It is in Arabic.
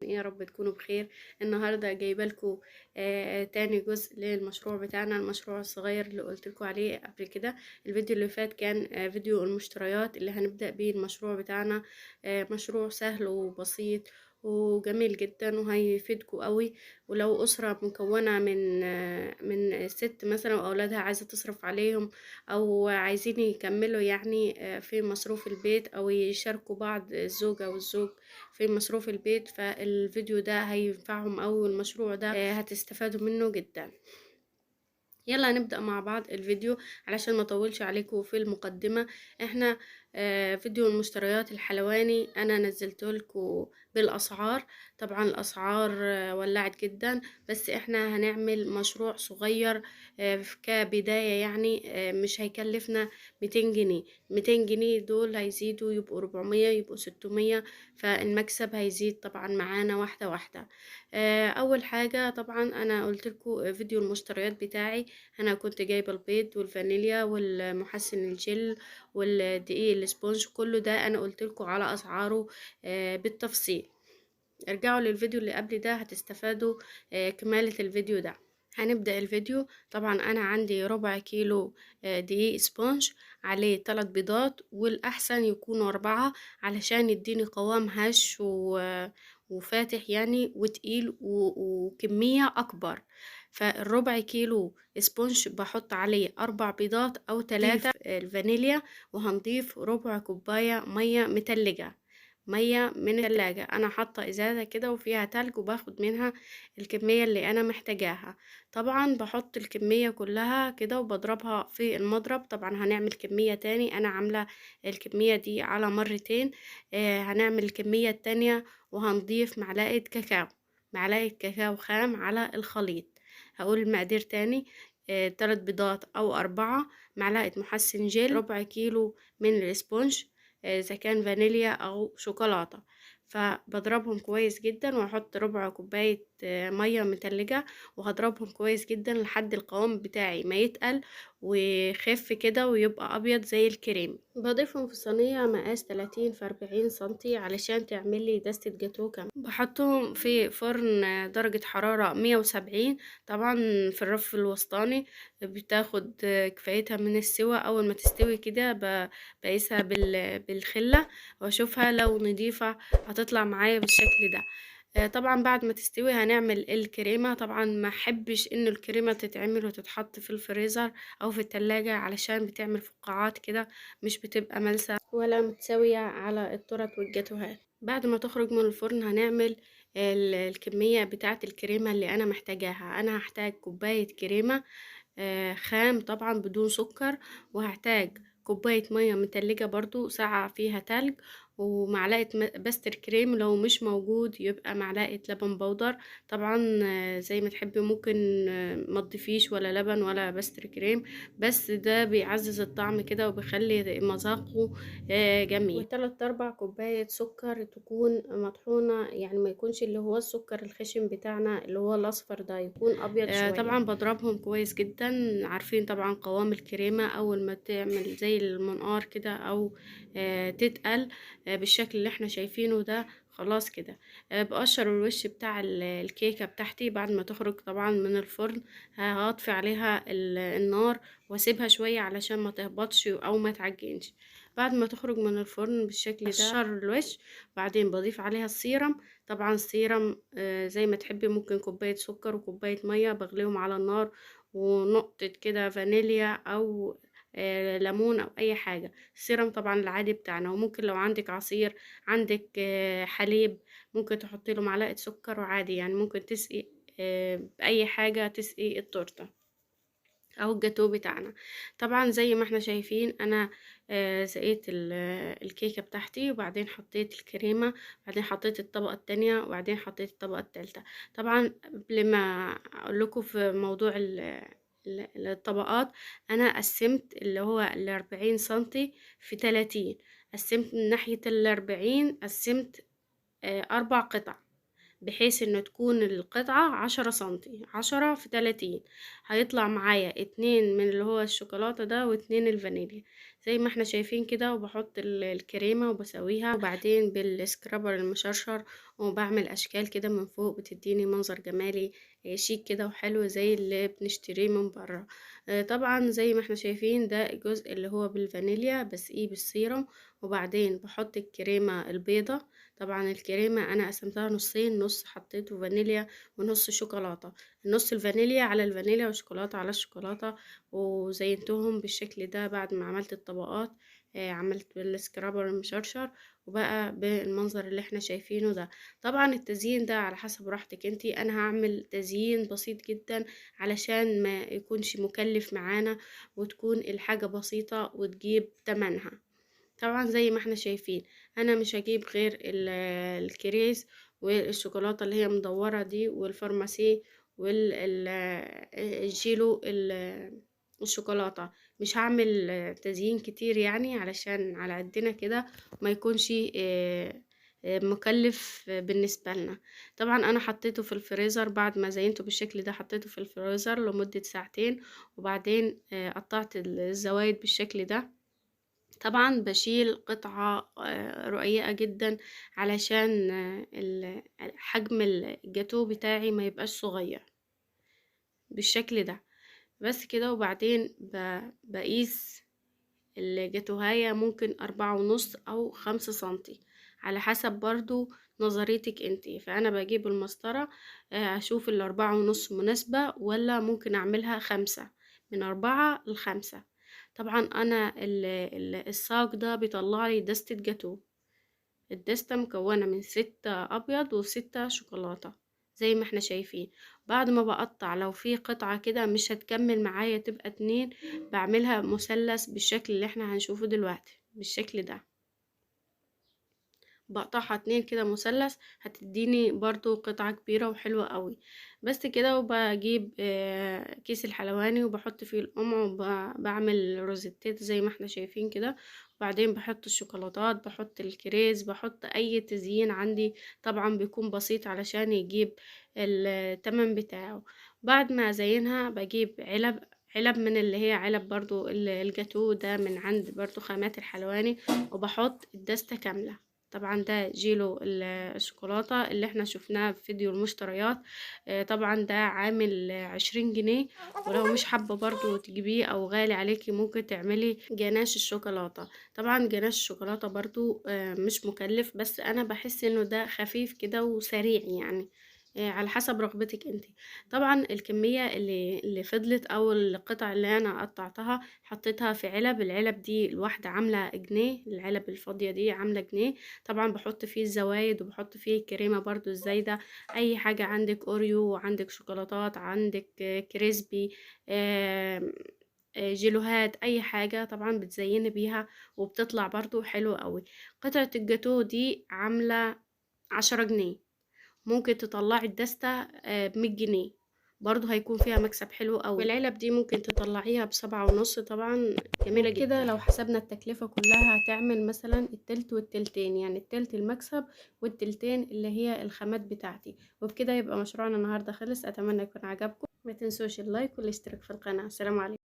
ايه؟ يا رب تكونوا بخير. النهارده جايبه لكم تاني جزء للمشروع بتاعنا، المشروع الصغير اللي قلت لكم عليه قبل كده. الفيديو اللي فات كان فيديو المشتريات اللي هنبدأ بيه المشروع بتاعنا. مشروع سهل وبسيط وجميل جدا وهيفيدكم قوي. ولو أسرة مكونة من ست مثلا وأولادها عايزة تصرف عليهم، أو عايزين يكملوا يعني في مصروف البيت، أو يشاركوا بعض الزوجة والزوج في مصروف البيت، فالفيديو ده هينفعهم أوي، والمشروع ده هتستفادوا منه جدا. يلا نبدأ مع بعض الفيديو علشان ما اطولش عليكم في المقدمة. احنا فيديو المشتريات الحلواني انا نزلته لكم بالاسعار. طبعا الاسعار ولعت جدا، بس احنا هنعمل مشروع صغير كبداية يعني. مش هيكلفنا 200 جنيه. 200 جنيه دول هيزيدوا يبقوا 400، يبقوا 600، فالمكسب هيزيد طبعا معانا واحدة واحدة. اول حاجة طبعا انا قلت لكم فيديو المشتريات بتاعي. انا كنت جايبه البيض والفانيليا والمحسن الجل والدقيق الاسبونج، كله ده انا قلت لكم على اسعاره بالتفصيل. ارجعوا للفيديو اللي قبل ده هتستفادوا كمالة الفيديو ده. هنبدأ الفيديو. طبعا انا عندي ربع كيلو دقيق اسبونج، عليه 3 بيضات، والاحسن يكونوا 4 علشان يديني قوام هش وفاتح يعني وتقيل وكمية اكبر. فالربع كيلو اسبونج بحط عليه 4 بيضات او 3 الفانيليا، وهنضيف ربع كوباية مية متلجة، مية من الثلاجة. انا حاطة ازازة كده وفيها تلج، وباخد منها الكمية اللي انا محتاجاها. طبعا بحط الكمية كلها كده وبضربها في المضرب. طبعا هنعمل كمية تاني، انا عاملة الكمية دي على مرتين. هنعمل الكمية التانية وهنضيف معلقة كاكاو، معلقة كاكاو خام على الخليط. هقول المقادير تاني. 3 بيضات او 4، معلقة محسن جل، ربع كيلو من الاسبونج اذا كان فانيليا او شوكولاتة. فبضربهم كويس جدا، واحط ربع كوباية مية متلجة، وهضربهم كويس جدا لحد القوام بتاعي ما يتقل ويخف كده ويبقى ابيض زي الكريم. بضيفهم في صينية مقاس 30 في 40 سنتي علشان تعمل لي دستة جاتوه كمان. بحطهم في فرن درجة حرارة 170، طبعا في الرف الوسطاني. بتاخد كفايتها من السوا. اول ما تستوي كده بقيسها بالخلة واشوفها، لو نضيفة هتطلع معايا بالشكل ده. طبعا بعد ما تستوي هنعمل الكريمة. طبعا ما احبش ان الكريمة تتعمل وتتحط في الفريزر او في التلاجة، علشان بتعمل فقاعات كده، مش بتبقى ملسة ولا متساوية على التورت والجاتوهات. بعد ما تخرج من الفرن هنعمل الكمية بتاعة الكريمة اللي انا محتاجاها. انا هحتاج كوباية كريمة خام طبعا بدون سكر، وهحتاج كوباية مية متلجة برضو ساقعة فيها تلج، ومعلقة باستر كريم، لو مش موجود يبقى معلقة لبن بودر. طبعا زي ما تحبي، ممكن ما تضيفيش ولا لبن ولا باستر كريم، بس ده بيعزز الطعم كده وبيخلي مذاقه جميل. و3/4 كوباية سكر تكون مطحونة، يعني ما يكونش اللي هو السكر الخشن بتاعنا اللي هو الاصفر ده، يكون ابيض شوية. طبعا بضربهم كويس جدا. عارفين طبعا قوام الكريمة اول ما تعمل زي المنقار كده او تتقل بالشكل اللي احنا شايفينه ده، خلاص كده. بقشر الوش بتاع الكيكة بتاعتي بعد ما تخرج طبعا من الفرن. هطفي عليها النار واسيبها شوية علشان ما تهبطش او ما تعجنش. بعد ما تخرج من الفرن بالشكل ده بقشر الوش، بعدين بضيف عليها السيرم. طبعا السيرم زي ما تحبي، ممكن كوباية سكر وكوباية مية بغليهم على النار، ونقطة كده فانيليا او ليمون او اي حاجة. السيرم طبعا العادي بتاعنا، وممكن لو عندك عصير، عندك حليب، ممكن تحطي له معلقة سكر وعادي، يعني ممكن تسقي بأي حاجة تسقي التورتة او الجاتو بتاعنا. طبعا زي ما احنا شايفين انا سقيت الكيكة بتاعتي، وبعدين حطيت الكريمة، بعدين حطيت الطبقة التانية، وبعدين حطيت الطبقة التالتة. طبعا قبل ما اقول لكم في موضوع الطبقات، انا قسمت اللي هو 40 سنتي في 30. قسمت من ناحية 40، قسمت 4 قطع. بحيث انه تكون القطعة 10 سنتي، 10 في 30. هيطلع معايا 2 من اللي هو الشوكولاتة ده و2 الفانيليا زي ما احنا شايفين كده. وبحط الكريمة وبسويها، وبعدين بالسكرابر المشرشر وبعمل اشكال كده من فوق بتديني منظر جمالي شيك كده وحلو زي اللي بنشتريه من بره. طبعا زي ما احنا شايفين ده الجزء اللي هو بالفانيليا بسقيه بالسيرم، وبعدين بحط الكريمة البيضة. طبعا الكريمة انا قسمتها نصين، نص حطيته فانيليا ونص شوكولاتة. النص الفانيليا على الفانيليا والشوكولاتة على الشوكولاتة، وزينتهم بالشكل ده بعد ما عملت الطبقات. عملت بالسكرابر المشرشر وبقى بالمنظر اللي احنا شايفينه ده. طبعا التزيين ده على حسب راحتك انتي، انا هعمل تزيين بسيط جدا علشان ما يكونش مكلف معانا، وتكون الحاجة بسيطة وتجيب تمنها. طبعا زي ما احنا شايفين انا مش هجيب غير الكريز والشوكولاتة اللي هي مدورة دي والفارماسي والجيلو الشوكولاتة. مش هعمل تزيين كتير يعني علشان على قدنا كده ما يكونش مكلف بالنسبة لنا. طبعا انا حطيته في الفريزر بعد ما زينته بالشكل ده، حطيته في الفريزر لمدة ساعتين، وبعدين قطعت الزوايد بالشكل ده. طبعا بشيل قطعة رقيقة جدا علشان حجم الجاتو بتاعي ما يبقاش صغير بالشكل ده. بس كده. وبعدين بقيس الجاتوهاية ممكن 4.5 أو 5 سنتي على حسب برضو نظريتك انتي. فأنا بجيب المسطرة أشوف ال4.5 مناسبة ولا ممكن أعملها 5، من 4 ل5. طبعا أنا الصاج ده بيطلعلي دستة جاتو. الدستة مكونة من 6 أبيض و6 شوكولاتة زي ما احنا شايفين. بعد ما بقطع لو في قطعة كده مش هتكمل معايا تبقى 2، بعملها مثلث بالشكل اللي احنا هنشوفه دلوقتي بالشكل ده. بقطعها 2 كده مثلث هتديني برضو قطعة كبيرة وحلوة قوي. بس كده. وبجيب كيس الحلواني وبحط فيه القمع وبعمل روزيتات زي ما احنا شايفين كده. وبعدين بحط الشوكولاتات، بحط الكريز، بحط اي تزيين عندي طبعا بيكون بسيط علشان يجيب التمن بتاعه. بعد ما ازينها بجيب علب من اللي هي علب برضو الجاتو ده من عند برضو خامات الحلواني، وبحط الدستة كاملة. طبعا ده جيلو الشوكولاتة اللي احنا شفناه في فيديو المشتريات. طبعا ده عامل 20 جنيه. ولو مش حابة برضو تجيبيه او غالي عليكي ممكن تعملي جناش الشوكولاتة. طبعا جناش الشوكولاتة برضو مش مكلف، بس انا بحس انه ده خفيف كده وسريع يعني على حسب رغبتك انتي. طبعا الكمية اللي فضلت او القطع اللي انا قطعتها حطيتها في علب. العلب دي الواحدة عاملة جنيه، العلب الفاضية دي عاملة جنيه. طبعا بحط فيه الزوايد وبحط فيه الكريمة برضو الزايدة. اي حاجة عندك اوريو، عندك شوكولاتات، عندك كريسبي، جيلوهات، اي حاجة طبعا بتزيني بيها وبتطلع برضو حلو قوي. قطعة الجاتو دي عاملة 10 جنيه. ممكن تطلعي الدستة ب100 جنيه، برضو هيكون فيها مكسب حلو قوي. والعلب دي ممكن تطلعيها ب7.5. طبعا جميلة جدا. كده لو حسبنا التكلفة كلها هتعمل مثلا التلت والتلتين، يعني التلت المكسب والتلتين اللي هي الخامات بتاعتي. وبكده يبقى مشروعنا النهاردة خلص. اتمنى يكون عجبكم. ما تنسوش اللايك والاشتراك في القناة. السلام عليكم.